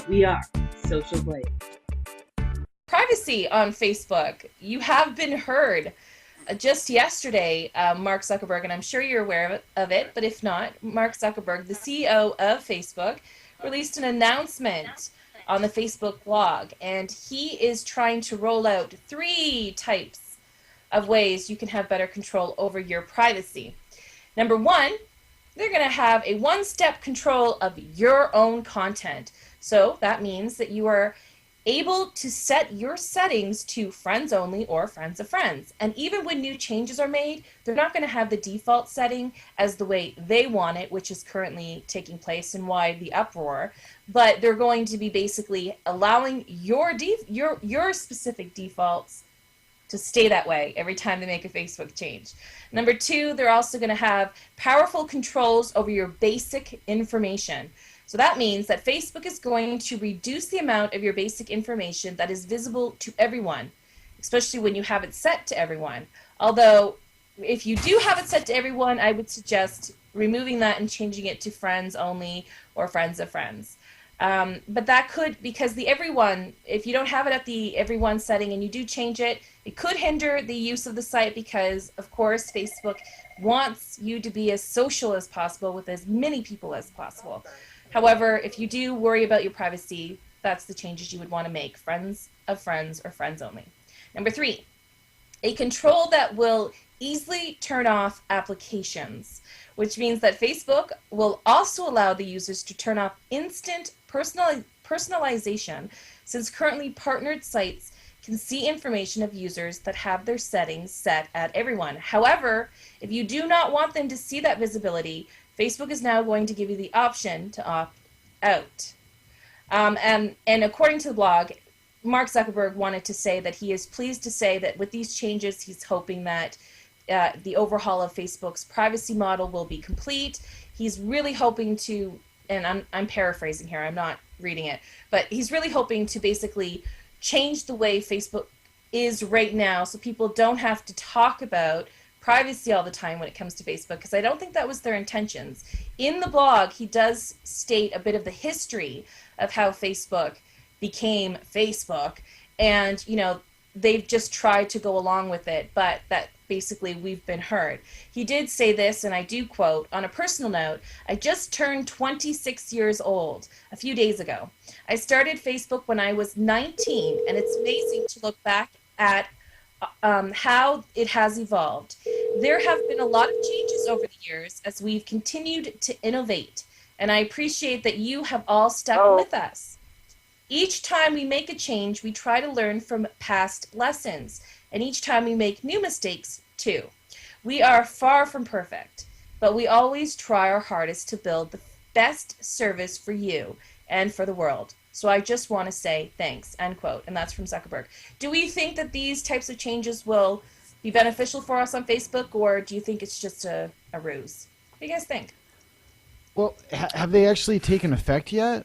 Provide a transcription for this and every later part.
We are Social Blade. Privacy on Facebook. You have been heard. Just yesterday, Mark Zuckerberg, and I'm sure you're aware of it, but if not, Mark Zuckerberg, the CEO of Facebook, released an announcement on the Facebook blog, and he is trying to roll out three types of ways you can have better control over your privacy. Number one, they're going to have a one-step control of your own content. So that means that you are able to set your settings to friends only or friends of friends. And even when new changes are made, they're not going to have the default setting as the way they want it, which is currently taking place and why the uproar. But they're going to be basically allowing your specific defaults to stay that way every time they make a Facebook change. Number two, they're also going to have powerful controls over your basic information. So that means that Facebook is going to reduce the amount of your basic information that is visible to everyone, especially when you have it set to everyone. Although, if you do have it set to everyone, I would suggest removing that and changing it to friends only or friends of friends. But that could, because the everyone, if you don't have it at the everyone setting and you do change it, it could hinder the use of the site because, of course, Facebook wants you to be as social as possible with as many people as possible. However, if you do worry about your privacy, that's the changes you would want to make. Friends of friends or friends only. Number three, a control that will easily turn off applications, which means that Facebook will also allow the users to turn off instant personalization, since currently partnered sites can see information of users that have their settings set at everyone. However, if you do not want them to see that visibility, Facebook is now going to give you the option to opt out. And according to the blog, Mark Zuckerberg wanted to say that he is pleased to say that with these changes, he's hoping that the overhaul of Facebook's privacy model will be complete. He's really hoping to, and I'm paraphrasing here, I'm not reading it, but he's really hoping to basically change the way Facebook is right now so people don't have to talk about privacy all the time when it comes to Facebook, because I don't think that was their intentions. In the blog, he does state a bit of the history of how Facebook became Facebook, and they've just tried to go along with it, but that basically we've been heard. He did say this, and I do quote, "On a personal note, I just turned 26 years old a few days ago. I started Facebook when I was 19, and it's amazing to look back at how it has evolved. There have been a lot of changes over the years as we've continued to innovate, and I appreciate that you have all stuck with us. Each time we make a change, we try to learn from past lessons, and each time we make new mistakes too. We are far from perfect, but we always try our hardest to build the best service for you and for the world. So I just want to say thanks," end quote. And that's from Zuckerberg. Do we think that these types of changes will be beneficial for us on Facebook, or do you think it's just a ruse? What do you guys think? Well, have they actually taken effect yet?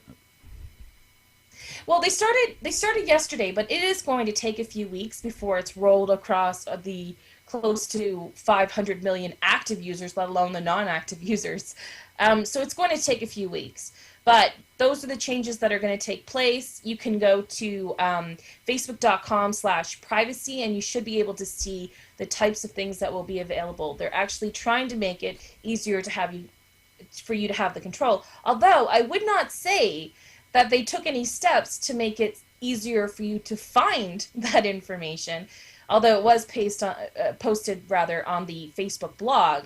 Well, they started yesterday, but it is going to take a few weeks before it's rolled across the close to 500 million active users, let alone the non-active users. So it's going to take a few weeks. But those are the changes that are going to take place. You can go to facebook.com/privacy, and you should be able to see the types of things that will be available. They're actually trying to make it easier for you to have the control. Although I would not say that they took any steps to make it easier for you to find that information, although it was posted on the Facebook blog.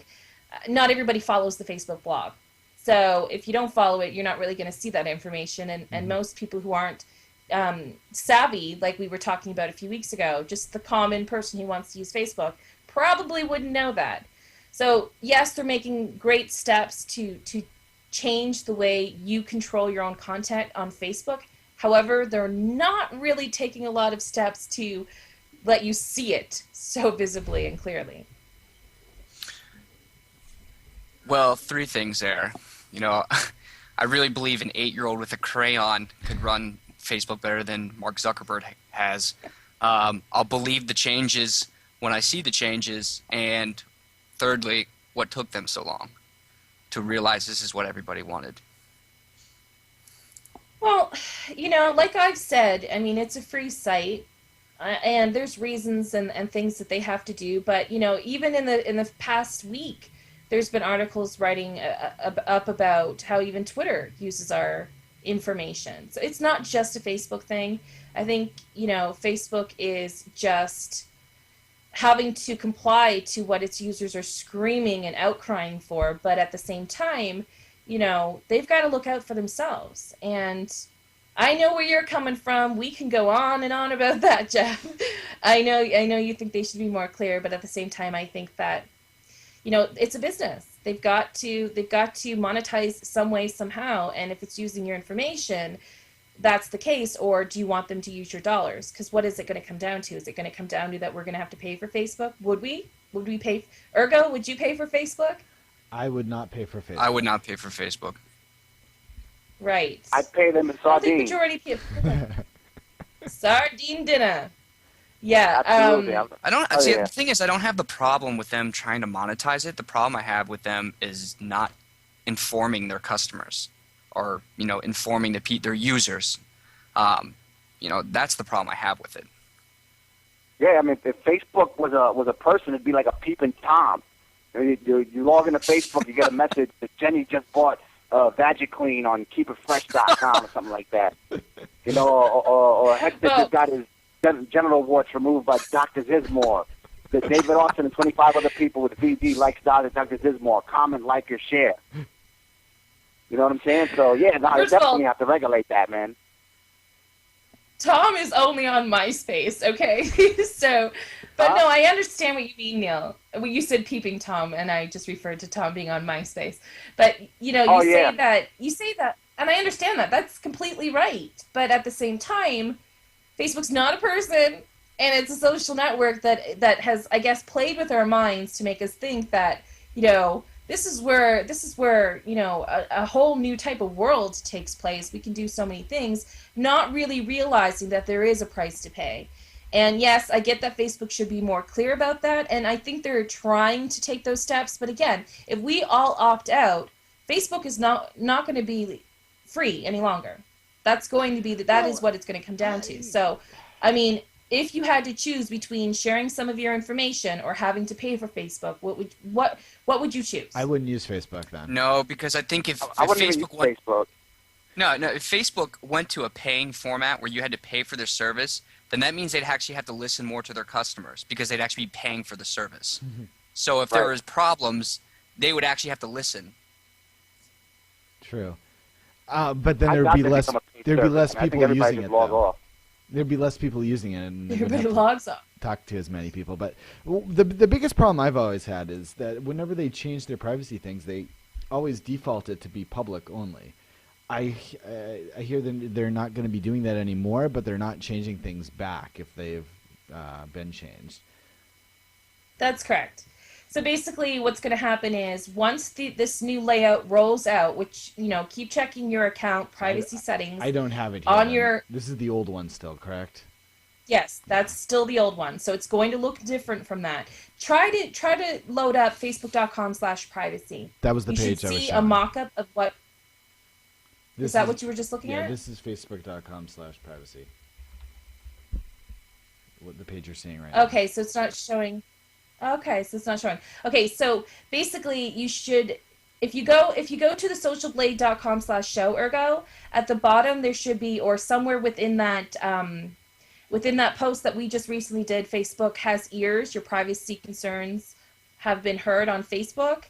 Not everybody follows the Facebook blog. So if you don't follow it, you're not really going to see that information. And most people who aren't savvy, like we were talking about a few weeks ago, just the common person who wants to use Facebook, probably wouldn't know that. So yes, they're making great steps to change the way you control your own content on Facebook. However, they're not really taking a lot of steps to let you see it so visibly and clearly. Well, three things there. I really believe an 8-year-old with a crayon could run Facebook better than Mark Zuckerberg has. I'll believe the changes when I see the changes, and thirdly, what took them so long to realize this is what everybody wanted. Well, like I've said, I mean, it's a free site, and there's reasons and things that they have to do. But even in the past week, there's been articles writing up about how even Twitter uses our information. So it's not just a Facebook thing. I think Facebook is just having to comply to what its users are screaming and outcrying for, but at the same time, they've got to look out for themselves. And I know where you're coming from. We can go on and on about that, Jeff. I know you think they should be more clear, but at the same time, I think that it's a business. They've got to monetize some way, somehow, and if it's using your information, that's the case. Or do you want them to use your dollars? Because what is it going to come down to? Is it going to come down to that we're going to have to pay for Facebook? Would we pay? Ergo, would you pay for Facebook? I would not pay for Facebook. I would not pay for Facebook. Right. I'd pay them in I think sardines. majority people. Sardine dinner. Yeah. Absolutely. I don't Oh, see. yeah. The thing is, I don't have the problem with them trying to monetize it. The problem I have with them is not informing their customers, or informing their users. That's the problem I have with it. Yeah, I mean, if Facebook was a person, it'd be like a peeping Tom. You log into Facebook, you get a message that Jenny just bought Vagiclean on KeepItFresh.com or something like that. Or Hector just got his genital warts removed by Dr. Zismore. That David Austin and 25 other people with VD lifestyle at Dr. Zismore. Comment, like, or share. You know what I'm saying? So, yeah, no, you First of all, definitely have to regulate that, man. Tom is only on MySpace, okay? But no, I understand what you mean, Neil. Well, you said peeping Tom, and I just referred to Tom being on MySpace. But you say that, and I understand that. That's completely right. But at the same time, Facebook's not a person, and it's a social network that has, I guess, played with our minds to make us think that this is where a whole new type of world takes place. We can do so many things, not really realizing that there is a price to pay. And yes, I get that Facebook should be more clear about that, and I think they're trying to take those steps. But again, if we all opt out, Facebook is not going to be free any longer. That's going to be that is what it's going to come down to. So, I mean, if you had to choose between sharing some of your information or having to pay for Facebook, what would you choose? I wouldn't use Facebook then. No, because I think if I wouldn't even use Facebook went, Facebook. no, if Facebook went to a paying format where you had to pay for their service, then that means they'd actually have to listen more to their customers because they'd actually be paying for the service. Mm-hmm. So if there Right. was problems, they would actually have to listen. True. But then I there'd doubt be they less. become a paid There'd be service. less I think people everybody using just it. log Though. off. There'd be less people using it, and they wouldn't Everybody have to logs off. talk to as many people. But the biggest problem I've always had is that whenever they change their privacy things, they always default it to be public only. I hear them they're not going to be doing that anymore, but they're not changing things back if they've been changed. That's correct. So basically what's going to happen is once this new layout rolls out, which, keep checking your account privacy settings. I don't have it here. On then. your- This is the old one still, correct? Yes, that's still the old one. So it's going to look different from that. Try to load up facebook.com/privacy. That was the You page should I was see showing. a mock-up of what, This is that what you were just looking Yeah, at? this is facebook.com/privacy. What the page you're seeing right now. Okay, so it's not showing. Okay, so it's not showing. Okay, so basically you should, if you go to the socialblade.com/show, Ergo, at the bottom there should be, or somewhere within that post that we just recently did, Facebook has ears, your privacy concerns have been heard on Facebook.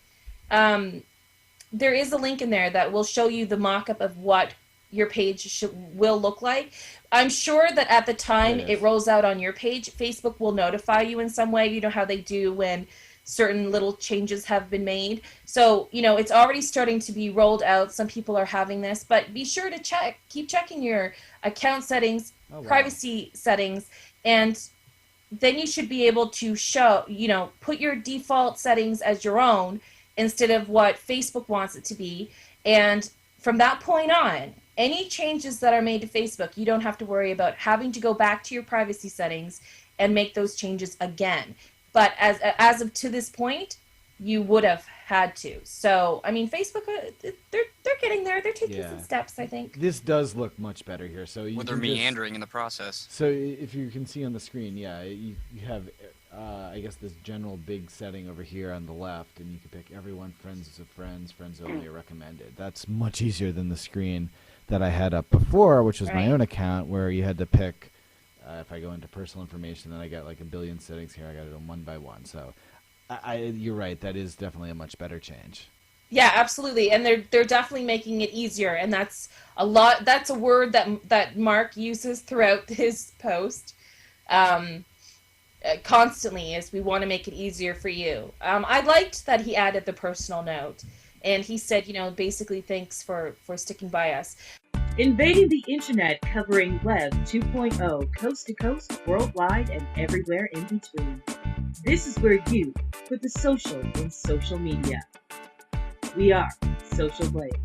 There is a link in there that will show you the mock-up of what your page will look like. I'm sure that at the time Yes. it rolls out on your page, Facebook will notify you in some way. You know how they do when certain little changes have been made. So, it's already starting to be rolled out. Some people are having this, but be sure to keep checking your account settings, Oh, wow. privacy settings, and then you should be able to put your default settings as your own instead of what Facebook wants it to be. And from that point on, any changes that are made to Facebook, you don't have to worry about having to go back to your privacy settings and make those changes again. But as of to this point, you would have had to. So, I mean, Facebook, they're getting there. They're taking Yeah. some steps, I think. This does look much better here. So you Well, they're can just- meandering in the process. So if you can see on the screen, yeah, you have, I guess, this general big setting over here on the left, and you can pick everyone, friends of friends, friends only, or recommended. That's much easier than the screen that I had up before, which was my Right. own account, where you had to pick, if I go into personal information, then I got like a billion settings here. I got it on one by one. So you're right. That is definitely a much better change. Yeah, absolutely, and they're definitely making it easier, and that's a lot. That's a word that Mark uses throughout his post constantly. Is we want to make it easier for you. I liked that he added the personal note, and he said, basically, thanks for sticking by us. Invading the internet, covering Web 2.0, coast to coast, worldwide, and everywhere in between. This is where you put the social in social media. We are Social Blade.